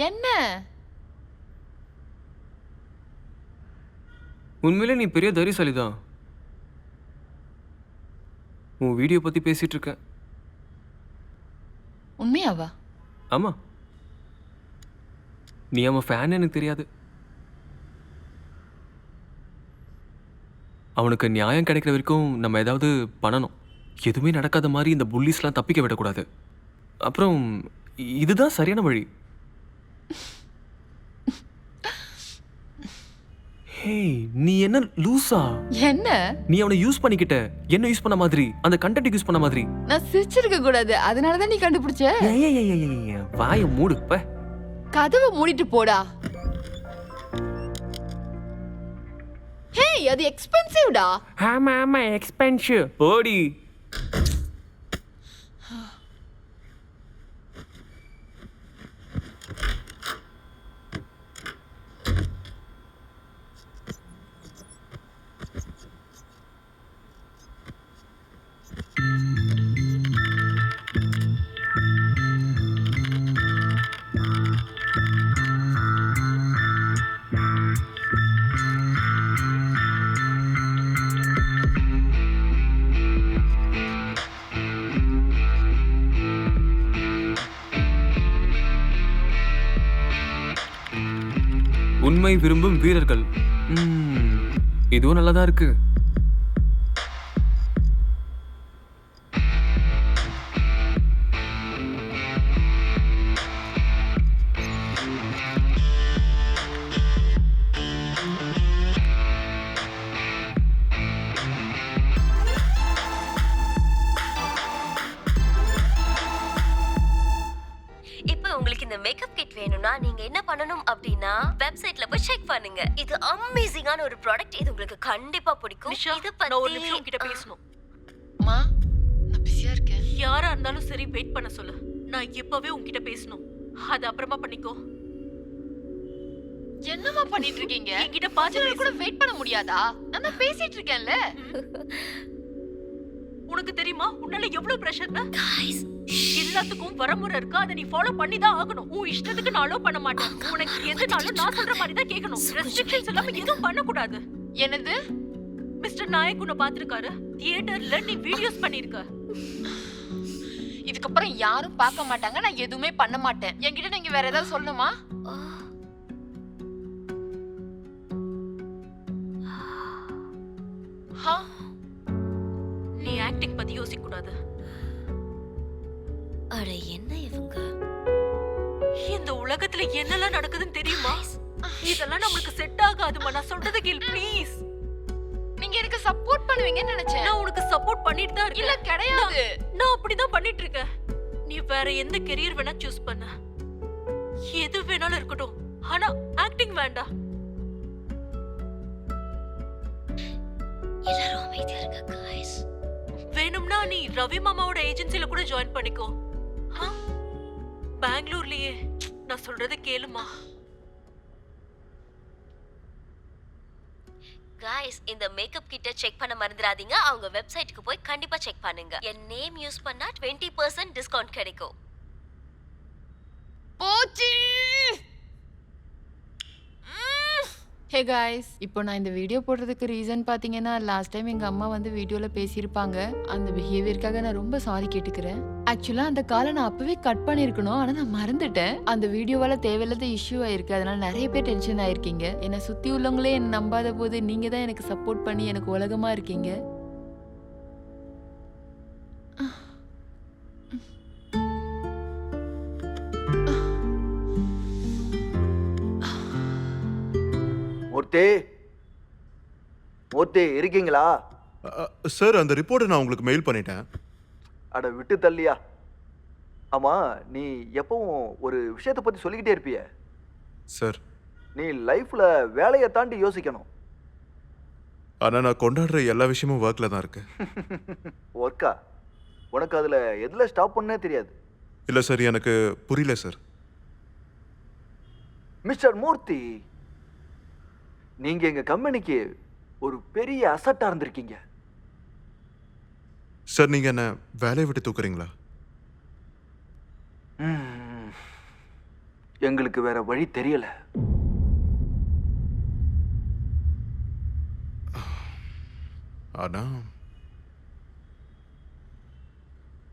என்ன? உண்மையிலே நீ பெரிய தைரியசாலி தான். உன் வீடியோ பத்தி பேசிட்டு இருக்க. உண்மையாவா? ஆமா. நீ அவன் ஃபேன் எனக்கு தெரியாது. அவனுக்கு நியாயம் கிடைக்கிற வரைக்கும் நம்ம ஏதாவது பண்ணணும். எதுவுமே நடக்காத மாதிரி இந்த புல்லிஸ்லாம் தப்பிக்க விடக்கூடாது. அப்புறம் இதுதான் சரியான வழி. ஹேய், நீ என்ன லூசா? என்ன? நீ அவனை யூஸ் பண்ணிக்கிட்ட. என்ன யூஸ் பண்ண மாதிரி, அந்த கண்டென்ட் யூஸ் பண்ண மாதிரி. நான் சிரிச்சிருக்க கூடாது. அதனால தான் நீ கண்டுபிடிச்ச. வாயை மூடு. கதவை மூடிட்டு போடா. ஹேய், அது எக்ஸ்பென்சிவ்டா. ஆமா எக்ஸ்பென்சிவ். போடி. உண்மை விரும்பும் வீரர்கள். இதுவும் நல்லதா இருக்கு. உங்களுக்கு இந்த மேக்கப் கிட் வேணும்னா நீங்க என்ன பண்ணணும் அப்படின்னா வெப்சைட்ல போய் செக் பண்ணுங்க. இது அமேசிங்கான ஒரு ப்ராடக்ட். இது உங்களுக்கு கண்டிப்பா பிடிக்கும். இது பத்தி ஒரு நிமிஷம் உன்கிட்ட பேசணும். அம்மா, நான் பிஸியா இருக்கேன். யாரா இருந்தாலும் சரி வெயிட் பண்ண சொல்லு. நான் இப்பவே உன்கிட்ட பேசணும். அது அப்புறமா பண்ணிக்கோ. என்னம்மா பண்ணிட்டு இருக்கீங்க? என்கிட்ட பாத்து கூட வெயிட் பண்ண முடியாதா? நான் பேசிட்டு இருக்கேன்ல. உனக்கு தெரியுமா உன்னால எவ்வளவு பிரஷர்னா? எல்லாத்துக்கும் வரமுறை இருக்கு. அதை நீ ஃபாலோ பண்ணி தான் ஆகணும். உன் இஷ்டத்துக்கு நான் அலோ பண்ண மாட்டேன். உனக்கு எதுனாலும் நான் சொல்ற மாதிரி தான் கேட்கணும். ரெஸ்ட்ரிக்ஷன்ஸ் இல்லாம எதுவும் பண்ண கூடாது. என்னது? மிஸ்டர் நாயக் உன்னை பாத்துருக்காரு. தியேட்டர்ல நீ வீடியோஸ் பண்ணிருக்க. இதுக்கப்புறம் யாரும் பார்க்க மாட்டாங்க. நான் எதுவுமே பண்ண மாட்டேன். என்கிட்ட நீங்க வேற ஏதாவது சொல்லணுமா? நீ ஆக்டிங் பத்தி யோசிக்க கூடாது. அட என்ன இவங்க? இந்த உலகத்துல என்னெல்லாம் நடக்குதுன்னு தெரியுமா? இதெல்லாம் நமக்கு செட் ஆகாதுமா. நான் சொல்றத கேள் ப்ளீஸ். நீங்க எனக்கு சப்போர்ட் பண்ணுவீங்கன்னு நினைச்சேன். நான் உனக்கு சப்போர்ட் பண்ணிட்டு தான் இருக்கேன். இல்ல கிடையாது. நான் அப்படிதான் பண்ணிட்டு இருக்கேன். நீ வேற எந்த கெரியர் வேணா சூஸ் பண்ணு. எது வேணாலும் இருக்கட்டும். ஆனா ஆக்டிங் வேண்டாம். எல்லாரும் அமைதியா இருங்க गाइस. வேணும்னா நீ ரவி மாமாவோட ஏஜென்சில கூட ஜாயின் பண்ணிக்கோ. பெங்களூர்லயே. நான் சொல்றத கேளுமா. गाइस, இந்த மேக்கப் கிட்ட செக் பண்ண மறந்துடாதீங்க. அவங்க வெப்சைட்டுக்கு போய் கண்டிப்பா செக் பண்ணுங்க. என் நேம் யூஸ் பண்ணா 20% டிஸ்கவுண்ட் கிடைக்கும். போச்சு. ஹே காய்ஸ், இப்போ நான் இந்த வீடியோ போடுறதுக்கு ரீசன் பார்த்தீங்கன்னா, லாஸ்ட் டைம் எங்கள் அம்மா வந்து வீடியோவில் பேசியிருப்பாங்க. அந்த பிஹேவியருக்காக நான் ரொம்ப சாரி கேட்டுக்கிறேன். ஆக்சுவலாக அந்த காலை நான் அப்போவே கட் பண்ணியிருக்கணும். ஆனால் நான் மறந்துட்டேன். அந்த வீடியோவால் தேவையில்லாத இஷ்யூ ஆயிருக்கு. அதனால நிறைய பேர் டென்ஷன் ஆயிருக்கீங்க. என்னை சுற்றி உள்ளவங்களே என்னை நம்பாத போது நீங்கள் தான் எனக்கு சப்போர்ட் பண்ணி எனக்கு உலகமாக இருக்கீங்க. மூர்த்தி இருக்கீங்களா? சார், அந்த ரிப்போர்ட்டை நான் உங்களுக்கு மெயில் பண்ணிட்டேன். அட விட்டு தள்ளியா. ஆமா, நீ எப்பவும் ஒரு விஷயத்தை பத்தி சொல்லிக்கிட்டே இருப்பிய சார். நீ லைஃப்ல வேலையை தாண்டி யோசிக்கணும். ஆனா நான் கொண்டாடுற எல்லா விஷயமும் ஒர்க்ல தான் இருக்கு. ஒர்க்கா? உனக்கு அதுல எதுல ஸ்டாப் பண்ணே தெரியாது. இல்ல சார், எனக்கு புரியல சார். மிஸ்டர் மூர்த்தி, நீங்க எங்க கம்பெனிக்கு ஒரு பெரிய அசட்டா இருந்திருக்கீங்க. சார், நீங்க என்ன வேலையை விட்டு தூக்குறீங்களா? எங்களுக்கு வேற வழி தெரியல. ஆனா